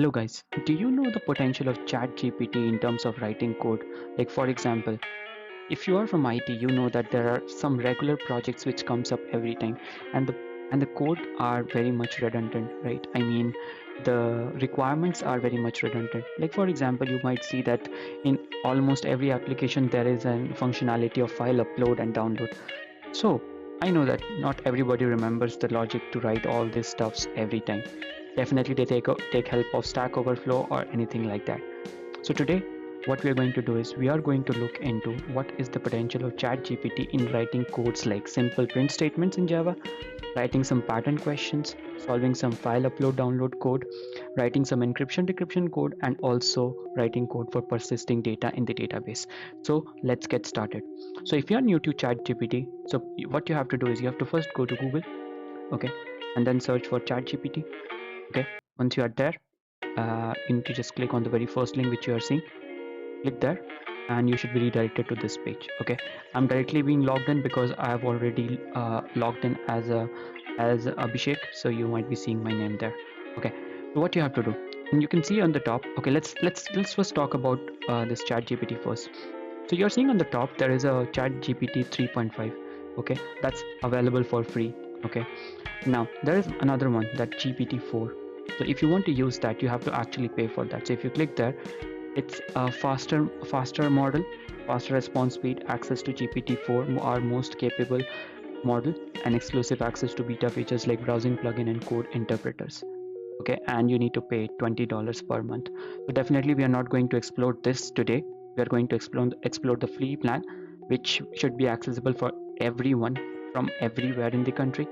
Hello guys, do you know the potential of ChatGPT in terms of writing code? Like for example, if you are from IT, you know that there are some regular projects which comes up every time, and the code are very much redundant, right? I mean, the requirements are very much redundant. Like for example, you might see that in almost every application there is a functionality of file upload and download. So I know that not everybody remembers the logic to write all these stuffs every time. Definitely they take help of Stack Overflow or anything like that. So today what we are going to do is we are going to look into what is the potential of ChatGPT in writing codes like simple print statements in Java, writing some pattern questions, solving some file upload download code, writing some encryption decryption code, and also writing code for persisting data in the database. So let's get started. So if you are new to ChatGPT, so what you have to do is you have to first go to Google, okay, and then search for ChatGPT. Okay, once you are there, you need to just click on the very first link which you are seeing. Click there and you should be redirected to this page. Okay, I'm directly being logged in because I have already logged in as Abhishek, so you might be seeing my name there. Okay, so what you have to do, and you can see on the top. Okay, let's first talk about this chat gpt first. So you're seeing on the top there is a chat gpt 3.5. Okay, that's available for free. Okay, now there is another one, that GPT-4. So if you want to use that, you have to actually pay for that. So if you click there, it's a faster model, faster response speed, access to GPT-4, our most capable model, and exclusive access to beta features like browsing plugin and code interpreters. Okay, and you need to pay $20 per month. So definitely we are not going to explore this today. We are going to explore the free plan, which should be accessible for everyone from everywhere in the country.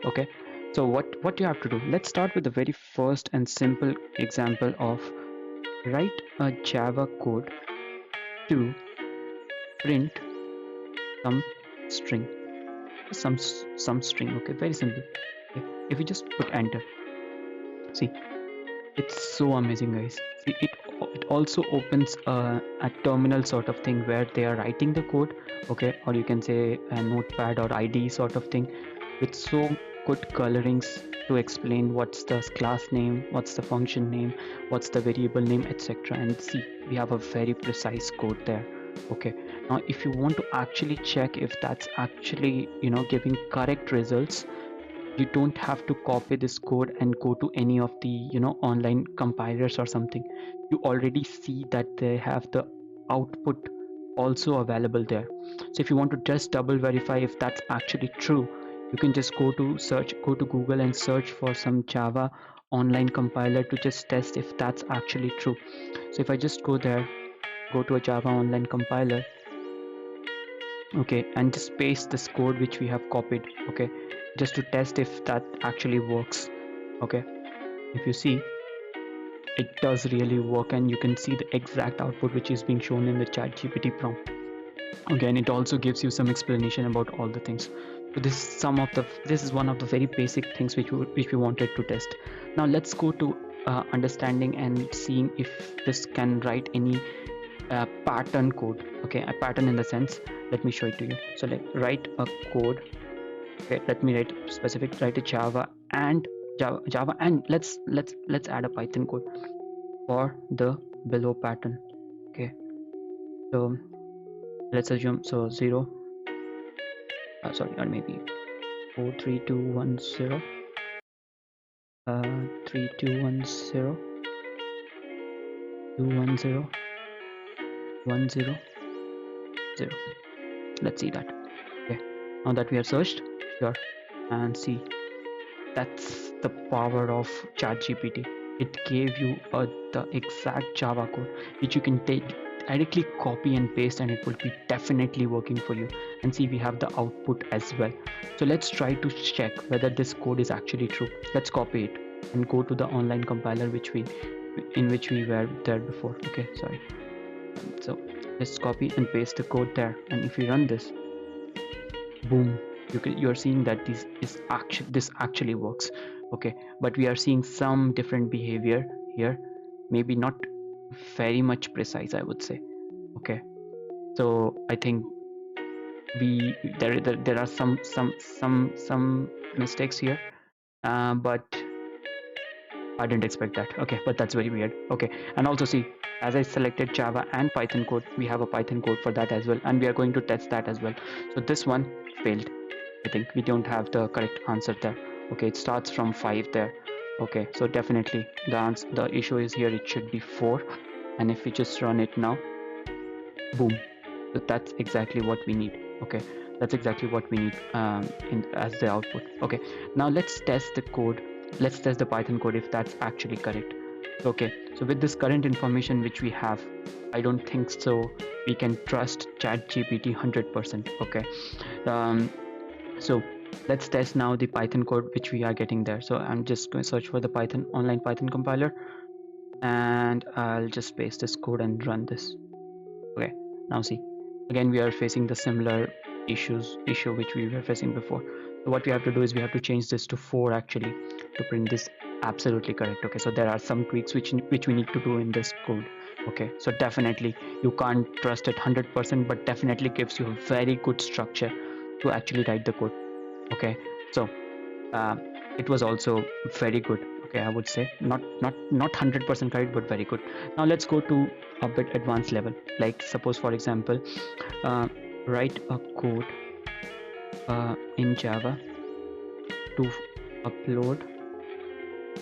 Okay, so what you have to do, let's start with the very first and simple example of write a Java code to print some string, some string. Okay, very simple. Okay, if you just put enter, see, it's so amazing, guys. See, it also opens a terminal sort of thing where they are writing the code. Okay, or you can say a notepad or IDE sort of thing with so good colorings to explain what's the class name, what's the function name, what's the variable name, etc. And see, we have a very precise code there. Okay, now if you want to actually check if that's actually giving correct results, you don't have to copy this code and go to any of the online compilers or something. You already see that they have the output also available there. So if you want to just double verify if that's actually true, you can just go to Google and search for some Java online compiler to just test if that's actually true. So if I just go there, go to a Java online compiler, okay, and just paste this code which we have copied, okay, just to test if that actually works. Okay, if you see, it does really work, and you can see the exact output which is being shown in the chat gpt prompt. Again, it also gives you some explanation about all the things. So this is one of the very basic things which we wanted to test. Now let's go to understanding and seeing if this can write any pattern code. Okay, a pattern in the sense, let me show it to you. So let write a code. Okay, let me write a Java, and let's add a Python code for the below pattern. Okay, so let's assume, so 0, sorry, or maybe 43210, 3210, 210, 100. Let's see that. Okay, now that we have searched, sure, and see, that's the power of ChatGPT. It gave you the exact Java code which you can take directly, copy and paste, and it will be definitely working for you. And see, we have the output as well. So let's try to check whether this code is actually true. Let's copy it and go to the online compiler in which we were there before. Okay, sorry. So let's copy and paste the code there, and if we run this, boom, you're seeing that this actually works. Okay, but we are seeing some different behavior here, maybe not very much precise, I would say. Okay, so I think there are some mistakes here, but I didn't expect that. Okay, but that's very weird. Okay, and also see, as I selected Java and Python code, we have a Python code for that as well, and we are going to test that as well. So this one failed. I think we don't have the correct answer there. Okay, it starts from 5 there. Okay, so definitely the issue is here. It should be 4, and if we just run it now, boom. So that's exactly what we need. Okay, that's exactly what we need as the output. Okay, now let's test the code. Let's test the Python code if that's actually correct. Okay, so with this current information which we have, I don't think so we can trust ChatGPT 100%. Okay, um, so let's test now the Python code which we are getting there. So I'm just going to search for the Python online Python compiler, and I'll just paste this code and run this. Okay, now see, again we are facing the similar issue which we were facing before. So what we have to do is we have to change this to 4 actually to print this absolutely correct. Okay, so there are some tweaks which we need to do in this code. Okay, so definitely you can't trust it 100%, but definitely gives you a very good structure to actually write the code. Okay, so uh, it was also very good. Okay, I would say not 100% correct, but very good. Now let's go to a bit advanced level. Like suppose for example, uh, write a code in Java to upload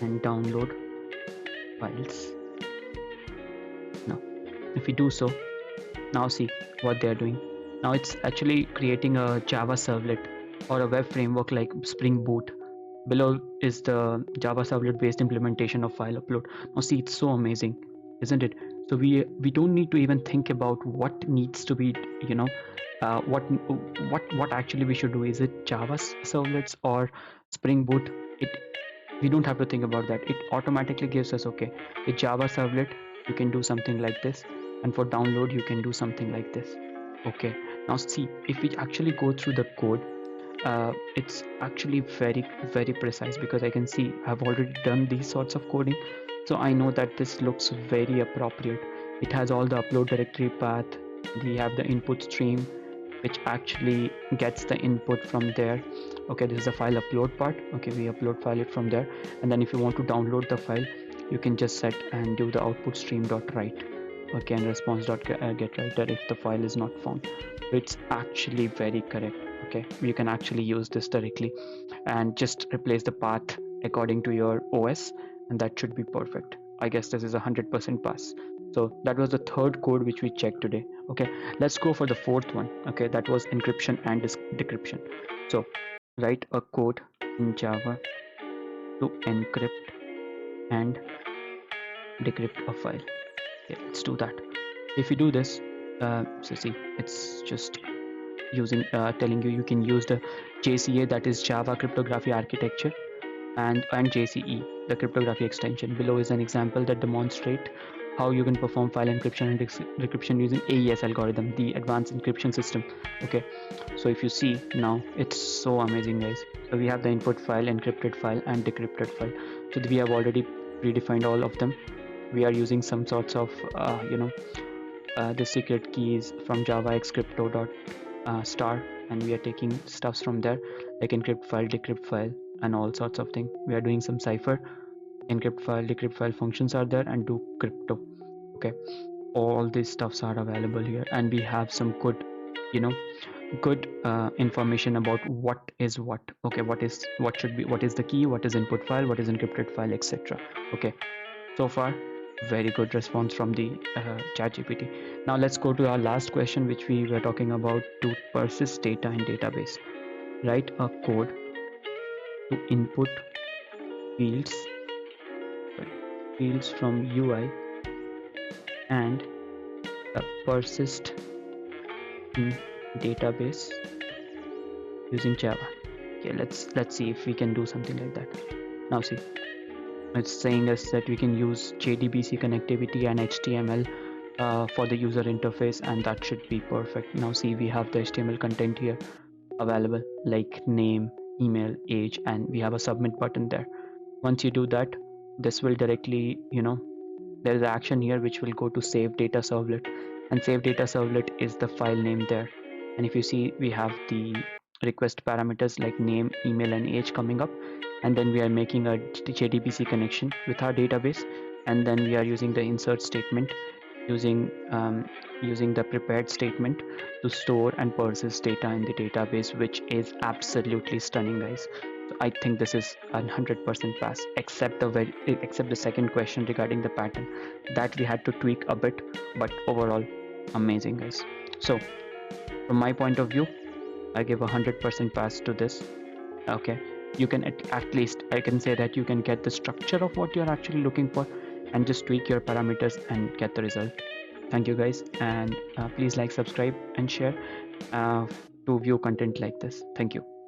and download files. Now if we do so, now see what they're doing. Now it's actually creating a Java servlet or a web framework like Spring Boot. Below is the Java servlet based implementation of file upload. Now see, it's so amazing, isn't it? So we don't need to even think about what needs to be, you know, what actually we should do. Is it Java servlets or Spring Boot? It We don't have to think about that. It automatically gives us, okay, with Java servlet you can do something like this, and for download you can do something like this. Okay, now see, if we actually go through the code, it's actually very precise, because I can see I've already done these sorts of coding. So I know that this looks very appropriate. It has all the upload directory path. We have the input stream which actually gets the input from there. Okay, this is the file upload part. Okay, we upload file it from there, and then if you want to download the file, you can just set and do the output stream dot write. Okay, and response dot get writer if the file is not found. So it's actually very correct. Okay, you can actually use this directly and just replace the path according to your OS, and that should be perfect. I guess this is 100% pass. So that was the third code which we checked today. Okay, let's go for the fourth one. Okay, that was encryption and decryption. So write a code in Java to encrypt and decrypt a file. Okay, let's do that. If you do this, so see, it's just using telling you can use the JCA, that is Java Cryptography Architecture, and JCE, the cryptography extension. Below is an example that demonstrate how you can perform file encryption and decryption using AES algorithm, the advanced encryption system. Okay, so if you see now, it's so amazing, guys. So we have the input file, encrypted file, and decrypted file. So we have already predefined all of them. We are using some sorts of the secret keys from Java X crypto dot star, and we are taking stuffs from there like encrypt file, decrypt file, and all sorts of things. We are doing some cipher, encrypt file, decrypt file functions are there, and do crypto. Okay, all these stuffs are available here, and we have some good, you know, good information about what is what. Okay, what should be, what is the key, what is input file, what is encrypted file, etc. Okay, so far very good response from the ChatGPT. Now let's go to our last question, which we were talking about, to persist data in database. Write a code to input fields fields from UI and persist in database using Java. Okay, let's see if we can do something like that. Now see, it's saying us that we can use JDBC connectivity and HTML for the user interface, and that should be perfect. Now see, we have the HTML content here available, like name, email, age, and we have a submit button there. Once you do that, this will directly, there is an action here which will go to save data servlet, and save data servlet is the file name there. And if you see, we have the request parameters like name, email, and age coming up, and then we are making a JDBC connection with our database, and then we are using the insert statement, using using the prepared statement to store and persist data in the database, which is absolutely stunning, guys. So I think this is 100% pass, except the second question regarding the pattern that we had to tweak a bit, but overall amazing, guys. So from my point of view, I give 100% pass to this. Okay, you can at least I can say that you can get the structure of what you're actually looking for, and just tweak your parameters and get the result. Thank you, guys, and please like, subscribe, and share uh, to view content like this. Thank you.